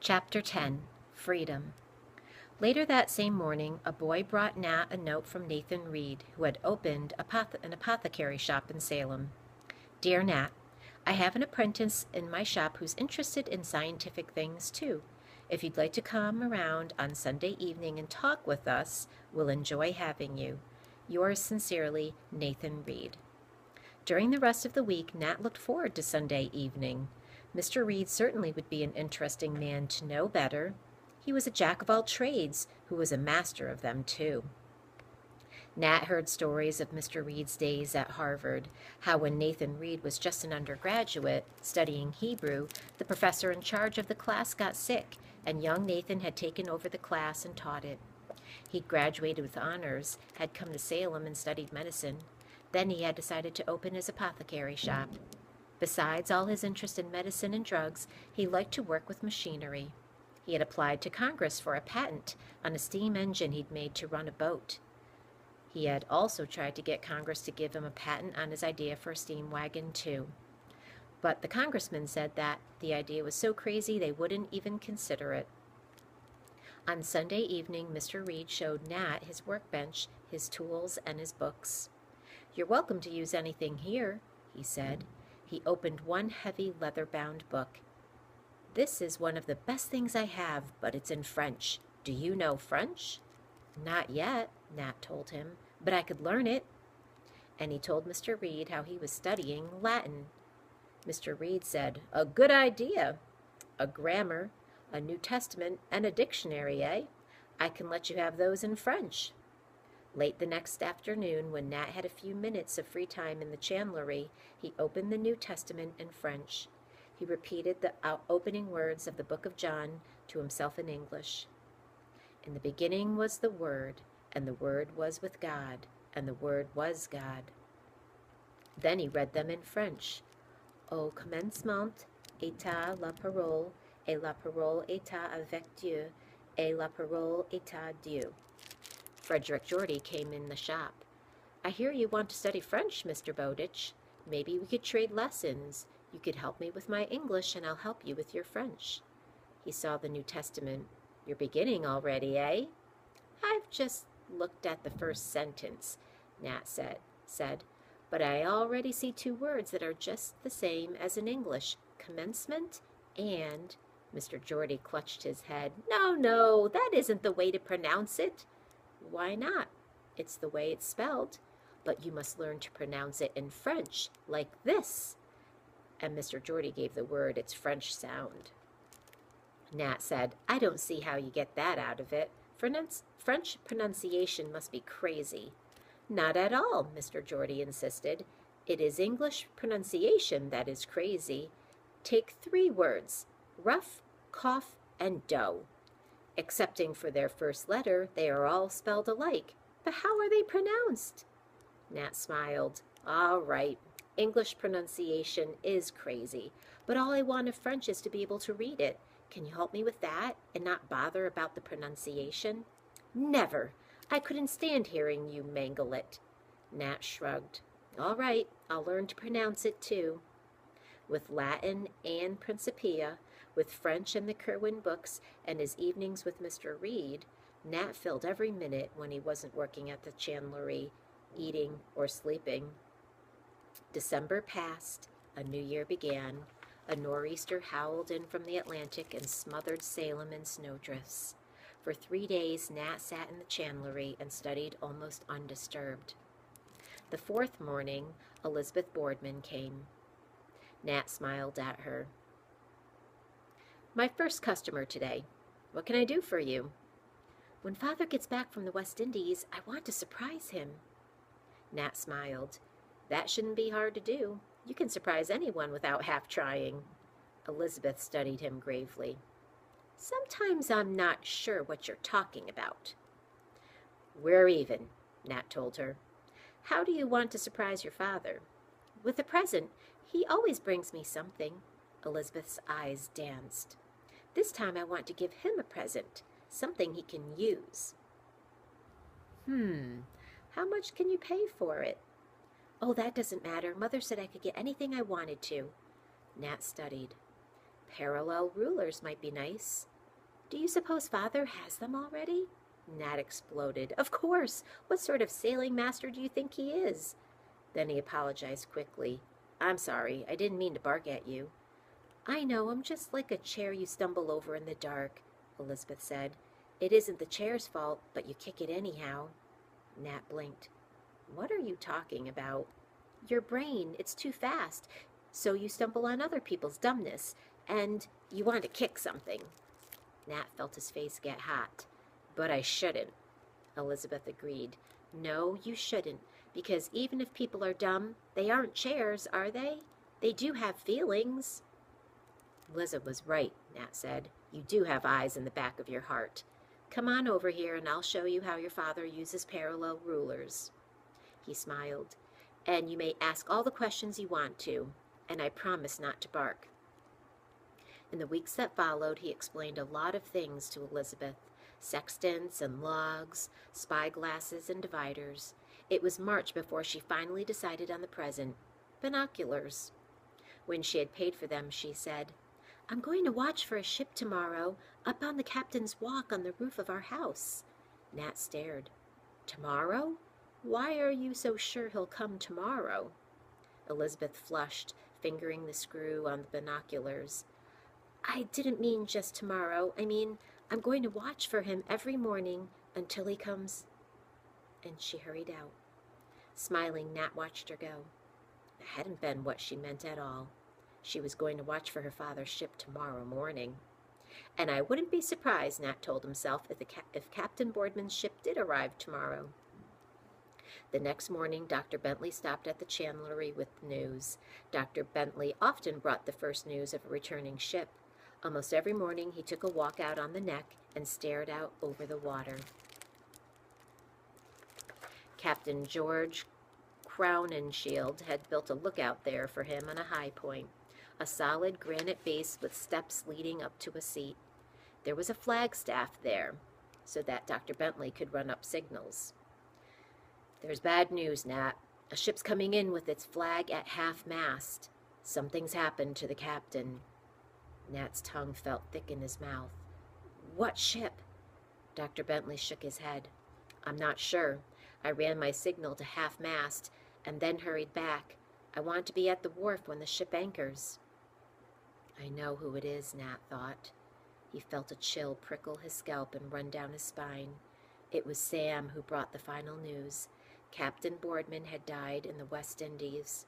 Chapter 10. Freedom. Later that same morning, a boy brought Nat a note from Nathan Reed, who had opened an apothecary shop in Salem. Dear Nat, I have an apprentice in my shop who's interested in scientific things too. If you'd like to come around on Sunday evening and talk with us, we'll enjoy having you. Yours sincerely, Nathan Reed. During the rest of the week, Nat looked forward to Sunday evening. Mr. Reed certainly would be an interesting man to know better. He was a jack of all trades, who was a master of them too. Nat heard stories of Mr. Reed's days at Harvard, how when Nathan Reed was just an undergraduate, studying Hebrew, the professor in charge of the class got sick, and young Nathan had taken over the class and taught it. He'd graduated with honors, had come to Salem and studied medicine. Then he had decided to open his apothecary shop. Besides all his interest in medicine and drugs, he liked to work with machinery. He had applied to Congress for a patent on a steam engine he'd made to run a boat. He had also tried to get Congress to give him a patent on his idea for a steam wagon, too. But the congressman said that the idea was so crazy they wouldn't even consider it. On Sunday evening, Mr. Reed showed Nat his workbench, his tools, and his books. "You're welcome to use anything here," he said. He opened one heavy leather-bound book. "This is one of the best things I have, but it's in French. Do you know French?" "Not yet," Nat told him, "but I could learn it." And he told Mr. Reed how he was studying Latin. Mr. Reed said, "A good idea. A grammar, a New Testament, and a dictionary, eh? I can let you have those in French." Late the next afternoon, when Nat had a few minutes of free time in the chandlery, he opened the New Testament in French. He repeated the opening words of the book of John to himself in English. "In the beginning was the Word, and the Word was with God, and the Word was God." Then he read them in French. "Au commencement était la parole, et la parole était avec Dieu, et la parole était Dieu." Frederick Geordie came in the shop. "I hear you want to study French, Mr. Bowditch. Maybe we could trade lessons. You could help me with my English, and I'll help you with your French." He saw the New Testament. "You're beginning already, eh?" "I've just looked at the first sentence," Nat said, "but I already see two words that are just the same as in English, commencement and—" Mr. Geordie clutched his head. No, that isn't the way to pronounce it." "Why not? It's the way it's spelled. But you must learn to pronounce it in French, like this." And Mr. Geordie gave the word its French sound. Nat said, "I don't see how you get that out of it. French pronunciation must be crazy." "Not at all," Mr. Geordie insisted. "It is English pronunciation that is crazy. Take three words, rough, cough, and dough. Excepting for their first letter, they are all spelled alike. But how are they pronounced?" Nat smiled. "All right, English pronunciation is crazy, but all I want of French is to be able to read it. Can you help me with that and not bother about the pronunciation?" "Never! I couldn't stand hearing you mangle it." Nat shrugged. "All right, I'll learn to pronounce it too." With Latin and Principia, with French and the Kerwin books, and his evenings with Mr. Reed, Nat filled every minute when he wasn't working at the chandlery, eating, or sleeping. December passed. A new year began. A nor'easter howled in from the Atlantic and smothered Salem in snowdrifts. For 3 days, Nat sat in the chandlery and studied almost undisturbed. The fourth morning, Elizabeth Boardman came. Nat smiled at her. "My first customer today. What can I do for you?" "When Father gets back from the West Indies, I want to surprise him." Nat smiled. "That shouldn't be hard to do. You can surprise anyone without half trying." Elizabeth studied him gravely. "Sometimes I'm not sure what you're talking about." "We're even," Nat told her. "How do you want to surprise your father?" "With a present. He always brings me something." Elizabeth's eyes danced. "This time I want to give him a present, something he can use." How much can you pay for it?" "Oh, that doesn't matter. Mother said I could get anything I wanted to." Nat studied. "Parallel rulers might be nice." Do you suppose Father has them already? Nat exploded. Of course. What sort of sailing master do you think he is? Then he apologized quickly. I'm sorry. I didn't mean to bark at you. I know. I'm just like a chair you stumble over in the dark, Elizabeth said. It isn't the chair's fault, but you kick it anyhow. Nat blinked. What are you talking about? Your brain. It's too fast. So you stumble on other people's dumbness. And you want to kick something. Nat felt his face get hot. But I shouldn't, Elizabeth agreed. No, you shouldn't, because even if people are dumb, they aren't chairs, are they? They do have feelings. Liza was right, Nat said. You do have eyes in the back of your heart. Come on over here and I'll show you how your father uses parallel rulers. He smiled. And you may ask all the questions you want to, and I promise not to bark. In the weeks that followed, he explained a lot of things to Elizabeth. Sextants and logs, spyglasses and dividers. It was March before she finally decided on the present, binoculars. When she had paid for them, she said, I'm going to watch for a ship tomorrow, up on the captain's walk on the roof of our house. Nat stared. Tomorrow? Why are you so sure he'll come tomorrow? Elizabeth flushed, fingering the screw on the binoculars. I didn't mean just tomorrow. I mean, I'm going to watch for him every morning until he comes. And she hurried out. Smiling, Nat watched her go. It hadn't been what she meant at all. She was going to watch for her father's ship tomorrow morning. And I wouldn't be surprised, Nat told himself, if Captain Boardman's ship did arrive tomorrow. The next morning, Dr. Bentley stopped at the chandlery with the news. Dr. Bentley often brought the first news of a returning ship. Almost every morning he took a walk out on the neck and stared out over the water. Captain George Crownenshield had built a lookout there for him on a high point, a solid granite base with steps leading up to a seat. There was a flagstaff there, so that Dr. Bentley could run up signals. There's bad news, Nat. A ship's coming in with its flag at half-mast. Something's happened to the captain. Nat's tongue felt thick in his mouth. What ship? Dr. Bentley shook his head. I'm not sure. I ran my signal to half-mast and then hurried back. I want to be at the wharf when the ship anchors. I know who it is, Nat thought. He felt a chill prickle his scalp and run down his spine. It was Sam who brought the final news. Captain Boardman had died in the West Indies.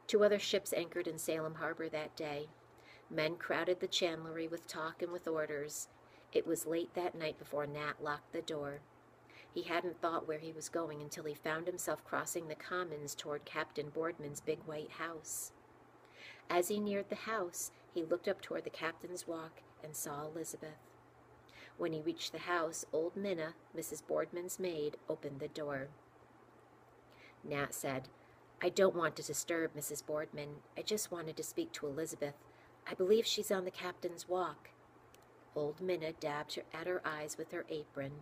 2 other ships anchored in Salem Harbor that day. Men crowded the chandlery with talk and with orders. It was late that night before Nat locked the door. He hadn't thought where he was going until he found himself crossing the commons toward Captain Boardman's big white house. As he neared the house, he looked up toward the captain's walk and saw Elizabeth. When he reached the house, old Minna, Mrs. Boardman's maid, opened the door. Nat said, I don't want to disturb Mrs. Boardman. I just wanted to speak to Elizabeth. I believe she's on the captain's walk. Old Minna dabbed at her eyes with her apron.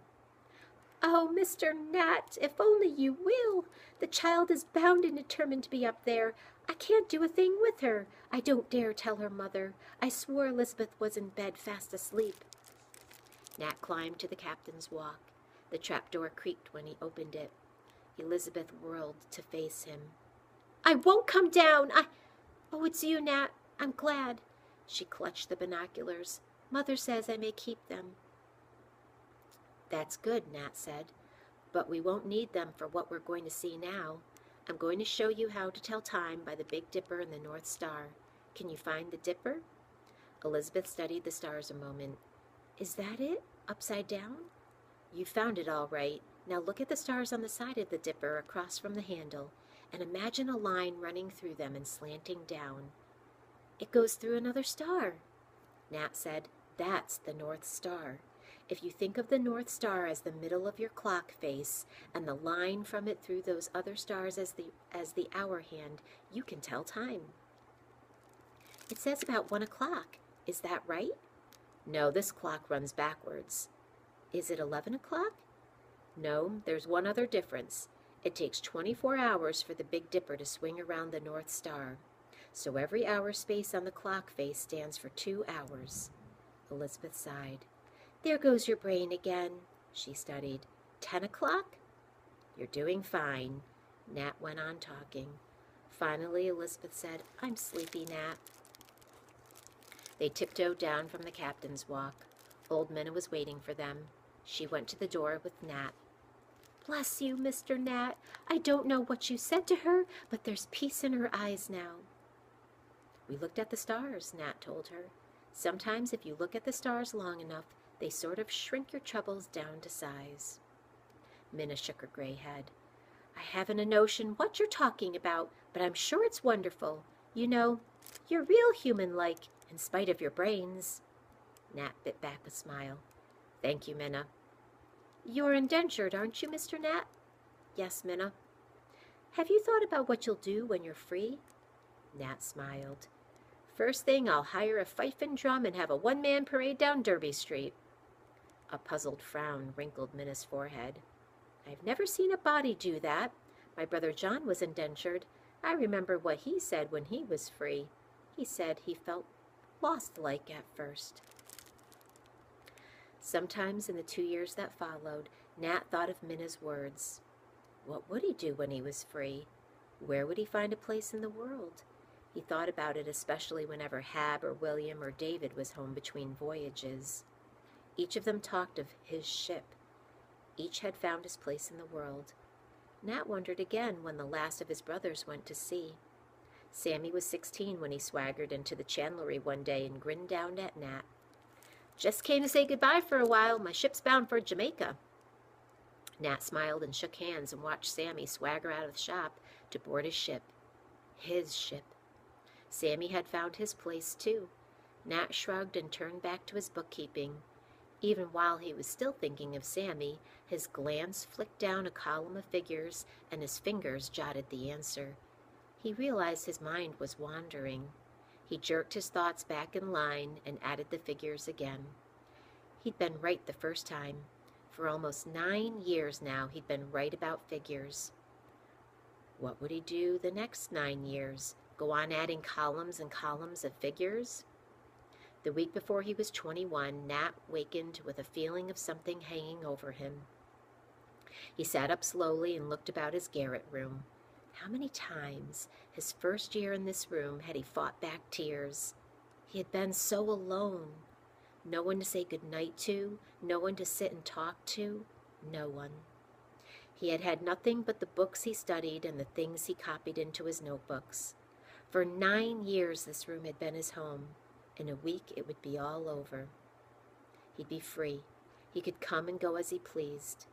Oh, Mr. Nat, if only you will. The child is bound and determined to be up there. I can't do a thing with her. I don't dare tell her mother. I swore Elizabeth was in bed fast asleep. Nat climbed to the captain's walk. The trapdoor creaked when he opened it. Elizabeth whirled to face him. I won't come down. Oh, it's you, Nat. I'm glad. She clutched the binoculars. Mother says I may keep them. That's good, Nat said. But we won't need them for what we're going to see now. I'm going to show you how to tell time by the Big Dipper and the North Star. Can you find the dipper? Elizabeth studied the stars a moment. Is that it? Upside down? You found it all right. Now look at the stars on the side of the dipper across from the handle, and imagine a line running through them and slanting down. It goes through another star. Nat said, that's the North Star. If you think of the North Star as the middle of your clock face, and the line from it through those other stars as the hour hand, you can tell time. It says about 1 o'clock. Is that right? No, this clock runs backwards. Is it 11 o'clock? No, there's one other difference. It takes 24 hours for the Big Dipper to swing around the North Star. So every hour space on the clock face stands for 2 hours. Elizabeth sighed. There goes your brain again, she studied. 10 o'clock? You're doing fine. Nat went on talking. Finally, Elizabeth said, I'm sleepy, Nat. They tiptoed down from the captain's walk. Old Minna was waiting for them. She went to the door with Nat. Bless you, Mr. Nat. I don't know what you said to her, but there's peace in her eyes now. We looked at the stars, Nat told her. Sometimes if you look at the stars long enough, they sort of shrink your troubles down to size. Minna shook her gray head. I haven't a notion what you're talking about, but I'm sure it's wonderful. You know, you're real human-like, in spite of your brains. Nat bit back a smile. Thank you, Minna. You're indentured, aren't you, Mr. Nat? Yes, Minna. Have you thought about what you'll do when you're free? Nat smiled. First thing, I'll hire a fife and drum and have a one-man parade down Derby Street. A puzzled frown wrinkled Minna's forehead. I've never seen a body do that. My brother John was indentured. I remember what he said when he was free. He said he felt lost-like at first. Sometimes in the 2 years that followed, Nat thought of Minna's words. What would he do when he was free? Where would he find a place in the world? He thought about it especially whenever Hab or William or David was home between voyages. Each of them talked of his ship. Each had found his place in the world. Nat wondered again when the last of his brothers went to sea. Sammy was 16 when he swaggered into the chandlery one day and grinned down at Nat. Just came to say goodbye for a while. My ship's bound for Jamaica. Nat smiled and shook hands and watched Sammy swagger out of the shop to board his ship. His ship. Sammy had found his place, too. Nat shrugged and turned back to his bookkeeping. Even while he was still thinking of Sammy, his glance flicked down a column of figures and his fingers jotted the answer. He realized his mind was wandering. He jerked his thoughts back in line and added the figures again. He'd been right the first time. For almost 9 years now, he'd been right about figures. What would he do the next 9 years? Go on adding columns and columns of figures? The week before he was 21, Nat wakened with a feeling of something hanging over him. He sat up slowly and looked about his garret room. How many times, his first year in this room, had he fought back tears? He had been so alone. No one to say good night to, no one to sit and talk to, no one. He had had nothing but the books he studied and the things he copied into his notebooks. For 9 years this room had been his home. In a week it would be all over. He'd be free. He could come and go as he pleased.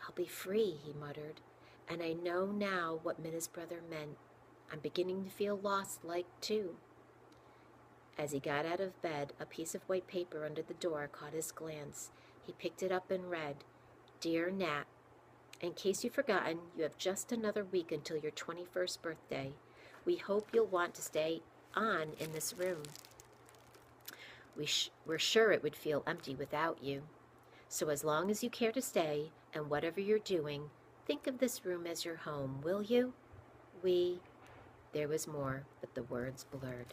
I'll be free, he muttered, and I know now what Minna's brother meant. I'm beginning to feel lost-like, too. As he got out of bed, a piece of white paper under the door caught his glance. He picked it up and read, Dear Nat, in case you've forgotten, you have just another week until your 21st birthday. We hope you'll want to stay on in this room. We're sure it would feel empty without you. So as long as you care to stay, and whatever you're doing, think of this room as your home, will you? There was more, but the words blurred.